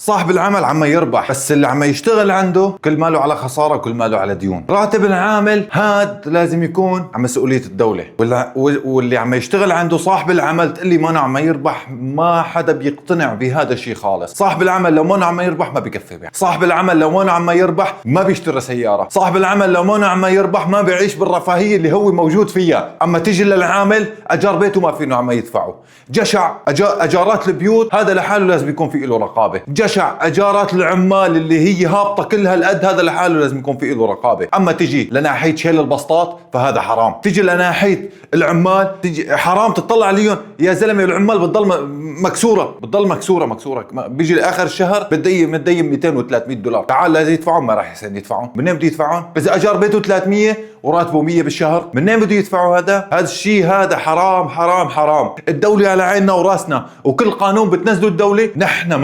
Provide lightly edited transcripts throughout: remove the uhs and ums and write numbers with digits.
صاحب العمل عم يربح، بس اللي عم يشتغل عنده كل ماله على خسارة وكل ماله على ديون. راتب العامل هاد لازم يكون عن مسؤولية الدولة، واللي عم يشتغل عنده صاحب العمل تقلي ما عم يربح، ما حدا بيقتنع بهذا الشيء خالص. صاحب العمل لو ما عم يربح ما بكفي بيع. صاحب العمل لو ما عم يربح ما بيشتري سيارة. صاحب العمل لو ما عم يربح ما بيعيش بالرفاهية اللي هو موجود فيها. اما تيجي للعامل اجار بيته ما فينه عم يدفعه، جشع اجارات البيوت هذا لحاله لازم يكون في له رقابة، جشع اجارات العمال اللي هي هابطة كلها القد هذا لحاله لازم يكون في له رقابة. اما تيجي لناحية شيل البسطات فهذا حرام، تيجي لناحية العمال تيجي حرام تطلع عليهم يا زلمة. العمال بتضل مكسورة، بيجي لاخر الشهر متدين 200 و300 دولار. تعال لازم يدفعون، ما راح يدفعون. منين بده يدفعون؟ اذا اجار بيته 300 وراتبه 100 بالشهر منين بده يدفعوا؟ هذا الشيء هذا حرام حرام حرام. الدولة على عيننا وراسنا، وكل قانون بتنزله الدولة نحن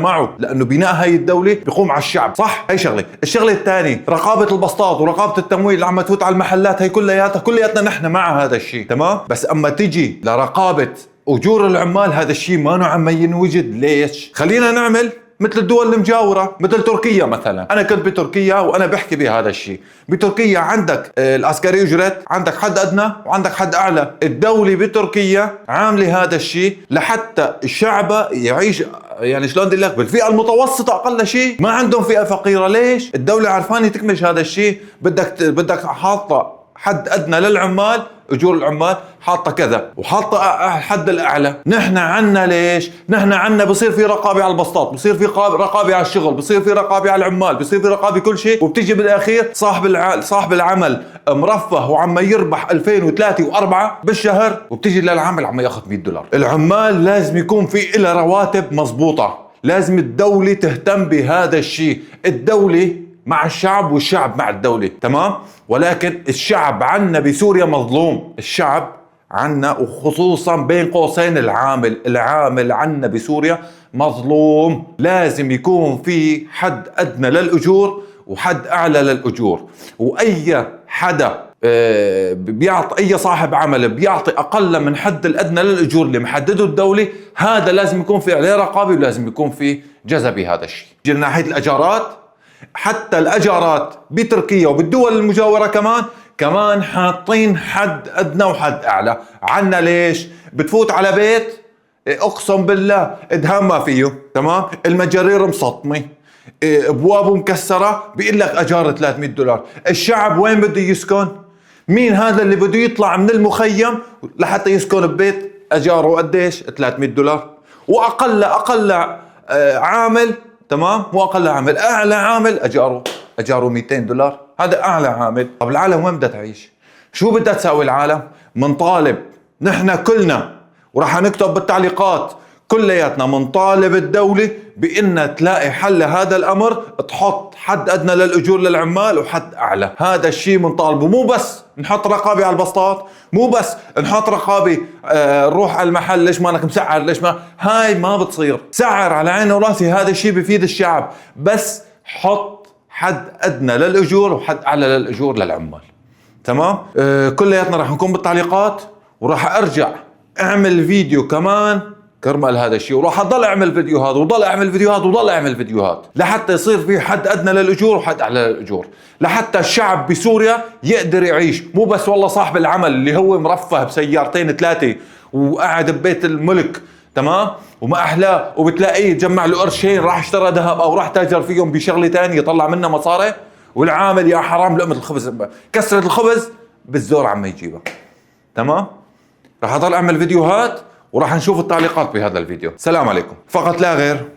معه لانه بناء هاي الدولة بيقوم على الشعب. صح؟ هي شغلة. الشغلة الثانية رقابة البسطات ورقابة التمويل اللي عم تفوت على المحلات، هي كلياتنا نحن مع هذا الشيء، تمام؟ بس اما تيجي لرقابة اجور العمال هذا الشيء ما عم ينوجد. ليش؟ خلينا نعمل مثل الدول المجاورة، مثل تركيا مثلا. أنا كنت بتركيا وأنا بحكي بهذا الشيء. بتركيا عندك العسكري أجرت، عندك حد أدنى وعندك حد أعلى. الدولة بتركيا عاملة هذا الشيء لحتى الشعب يعيش، يعني شلون بدي لك، بالفئة المتوسطة أقل شيء، ما عندهم فئة فقيرة. ليش؟ الدولة عرفانة تكمش هذا الشيء. بدك حاطة حد أدنى للعمال، أجور العمال حاطة كذا، وحاطة حد الأعلى. نحن عنا ليش؟ نحن عنا بصير في رقابة على البسطات، بصير في رقابة على الشغل، بصير في رقابة على العمال، بصير في رقابة كل شيء، وبتيجي بالأخير صاحب العمل مرفه وعم يربح 2000 و3 و4 بالشهر، وبتيجي للعامل عم ياخذ 100 دولار. العمال لازم يكون في إلها رواتب مزبوطة، لازم الدولة تهتم بهذا الشيء. الدولة مع الشعب والشعب مع الدولة، تمام؟ ولكن الشعب عنا بسوريا مظلوم. الشعب عنا وخصوصا بين قوسين العامل عنا بسوريا مظلوم. لازم يكون في حد أدنى للأجور وحد أعلى للأجور. وأي حدا بيعطي، أي صاحب عمل بيعطي أقل من حد الأدنى للأجور اللي محدده الدولة، هذا لازم يكون في عليه رقابة ولازم يكون في جزا بهذا الشيء. من ناحية الأجارات، حتى الأجارات بتركيا وبالدول المجاورة كمان حاطين حد أدنى وحد أعلى عنا. ليش؟ بتفوت على بيت أقسم بالله إدهام ما فيه، تمام؟ المجارير مسطمة، أبوابه مكسرة، بيقول لك أجار 300 دولار. الشعب وين بده يسكن؟ مين هذا اللي بده يطلع من المخيم لحتى يسكن ببيت أجاره قديش؟ 300 دولار. وأقل عامل، تمام؟ مو أقل عامل، أعلى عامل أجاره 200 دولار. هذا أعلى عامل. طب العالم وين بدها تعيش؟ شو بدها تساوي العالم؟ منطالب نحن كلنا، وراح نكتب بالتعليقات كلياتنا، منطالب الدولة بأن تلاقي حل هذا الأمر، تحط حد أدنى للأجور للعمال وحد أعلى. هذا الشيء منطالبه. مو بس نحط رقابة على البسطات، مو بس نحط رقابة نروح على المحل ليش ما انك مسعر، ليش ما، هاي ما بتصير. سعر على عيني وراسي، هذا الشيء بفيد الشعب، بس حط حد أدنى للأجور وحد أعلى للأجور للعمال، تمام؟ كلياتنا راح نكون بالتعليقات، وراح أرجع أعمل فيديو كمان كرمال هذا الشيء، وراح أضل أعمل فيديوهات وضل أعمل فيديوهات لحتى يصير في حد أدنى للأجور وحد أعلى للأجور، لحتى الشعب بسوريا يقدر يعيش. مو بس والله صاحب العمل اللي هو مرفه بسيارتين 3 وقاعد ببيت الملك، تمام؟ وما أحلاه، وبتلاقيه جمع له قرشين راح اشترى ذهب أو راح تاجر فيهم بشغلة تانية يطلع منها مصاري، والعامل يا حرام لقمة الخبز، كسرة الخبز بالزور عم يجيبها، تمام؟ راح أضل أعمل فيديوهات وراح نشوف التعليقات بهذا الفيديو. سلام عليكم. فقط لا غير.